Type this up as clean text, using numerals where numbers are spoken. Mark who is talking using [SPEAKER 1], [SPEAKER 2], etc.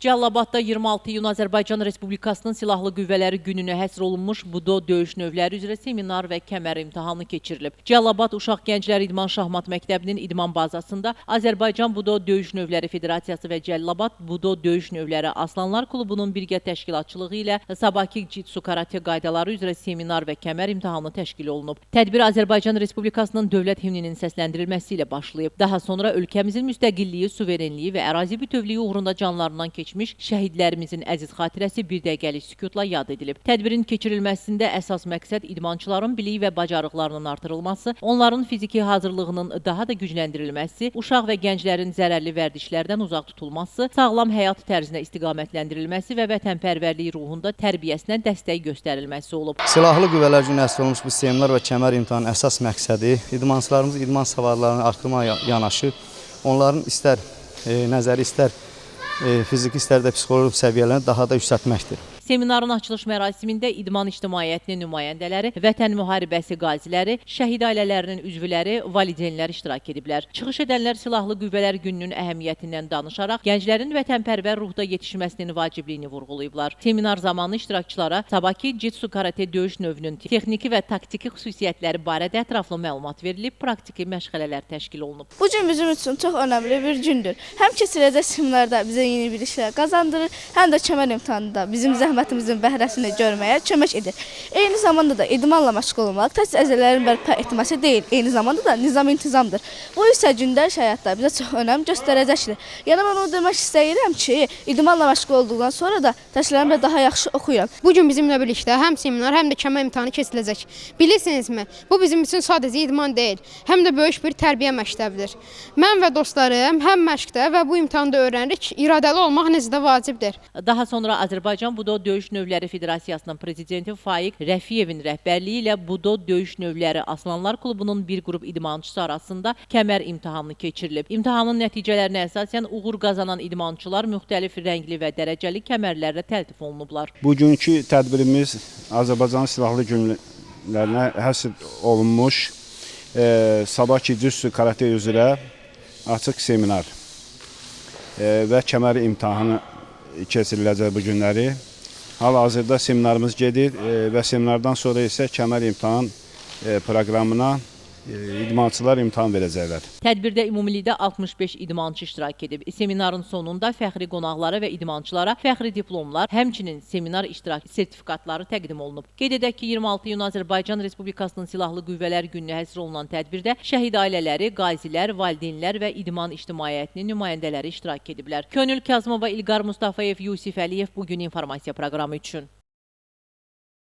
[SPEAKER 1] Cəlilabadda 26 iyun Azərbaycan Respublikasının Silahlı Qüvvələri gününə həsr olunmuş budo döyüş növləri üzrə seminar və kəmər imtahanı keçirilib. Cəlilabad Uşaq Gənclər İdman Şahmat Məktəbinin idman bazasında Azərbaycan Budo Döyüş Növləri Federasiyası və Cəlilabad Budo Döyüş Növləri Aslanlar Klubunun birgə təşkilatçılığı ilə sabahki Jitsu karate qaydaları üzrə seminar və kəmər imtahanı təşkil olunub. Tədbir Azərbaycan Respublikasının dövlət himninin səsləndirilməsi ilə başlayıb. Daha sonra ölkəmizin müstəqilliyi, suverenliyi və ərazi bütövlüyü uğrunda canlarından keçmiş şəhidlərimizin əziz xatirəsi bir dəqiqəlik sükutla yad edilib. Tədbirin keçirilməsində əsas məqsəd idmançıların bilik və bacarıqlarının artırılması, onların fiziki hazırlığının daha da gücləndirilməsi, uşaq və gənclərin zərərli vərdişlərdən uzaq tutulması, sağlam həyat tərzinə istiqamətləndirilməsi və vətənpərvərlik ruhunda tərbiyəsinə dəstək göstərilməsi olub.
[SPEAKER 2] Silahlı Qüvvələr günü həsr olunmuş bu seminar və kəmər imtahanının əsas məqsədi idmançılarımız idman savadlarını artırmaya yanaşı, onların istər nəzəri, istər fiziki, istər də psixoloji səviyyələrini daha da yüksəltməkdir.
[SPEAKER 1] Seminarın açılış mərasimində idman ictimaiyyətinin nümayəndələri, vətən müharibəsi qaziləri, şəhid ailələrinin üzvləri, valideynlər iştirak ediblər. Çıxış edənlər Silahlı Qüvvələr gününün əhəmiyyətindən danışaraq, gənclərin vətənpərvər ruhda yetişməsinin vacibliyini vurğulayıblar. Seminar zamanı iştirakçılara sabahki Jitsu karate döyüş növünün texniki və taktiki xüsusiyyətləri barədə ətraflı məlumat verilib, praktiki məşğələlər təşkil olunub.
[SPEAKER 3] Bu gün bizim üçün çox önəmli bir gündür. Həm keçiriləcək seminarda bizə yeni biliklər qazandırır, həm də kəmər imtahanında bizim zəhmətimizin bəhrəsini görməyə kömək edir. Eyni zamanda da idmanla məşğul olmaq təhsil əzələlərin bərpa etməsi deyil, eyni zamanda da nizam-intizamdır. Bu isə gündəlik həyatda bizə çox önəm göstərəcəkdir. Yəni mən onu demək istəyirəm ki, idmanla məşğul olduqdan sonra da dərslərimi daha yaxşı oxuyuram.
[SPEAKER 4] Bugün bizimlə birlikdə həm seminar, həm də kəmər imtahanı keçiriləcək. Bilirsinizmi, bu bizim üçün sadəcə idman deyil, həm də böyük bir tərbiyə məktəbidir. Mən və dostlarım həm məşqdə və bu imtahanda öyrənirik ki, iradəli olmaq necə də vacibdir.
[SPEAKER 1] Daha sonra Azərbaycan Budo Döyüş Növləri Federasiyasının prezidenti Faiq Rəfiyevin rəhbərliyi ilə Budo Döyüş Növləri Aslanlar Klubunun bir qrup idmançısı arasında kəmər imtahanı keçirilib. İmtahanın nəticələrinə əsasən uğur qazanan idmançılar müxtəlif rəngli və dərəcəli kəmərlərlə təltif olunublar.
[SPEAKER 5] Bugünkü tədbirimiz Azərbaycan Silahlı Günlərinə həsr olunmuş sabahki Jitsu karate üzrə açıq seminar və kəmər imtahanı keçiriləcək bu günləri. Hal-hazırda seminarımız gedir və seminardan sonra isə kəmər imtahan proqramına idmançılar imtahan verəcəklər.
[SPEAKER 1] Tədbirdə ümumilikdə 65 idmançı iştirak edib. Seminarın sonunda fəxri qonaqlara və idmançılara fəxri diplomlar, həmçinin seminar iştirak sertifikatları təqdim olunub. Qeyd edək ki, 26 iyun Azərbaycan Respublikasının Silahlı Qüvvələr gününə həsr olunan tədbirdə şəhid ailələri, qazilər, valideynlər və idman ictimaiyyətinin nümayəndələri iştirak ediblər. Könül Kazımova, İlqar Mustafayev, Yusif Əliyev bugün informasiya proqramı üçün.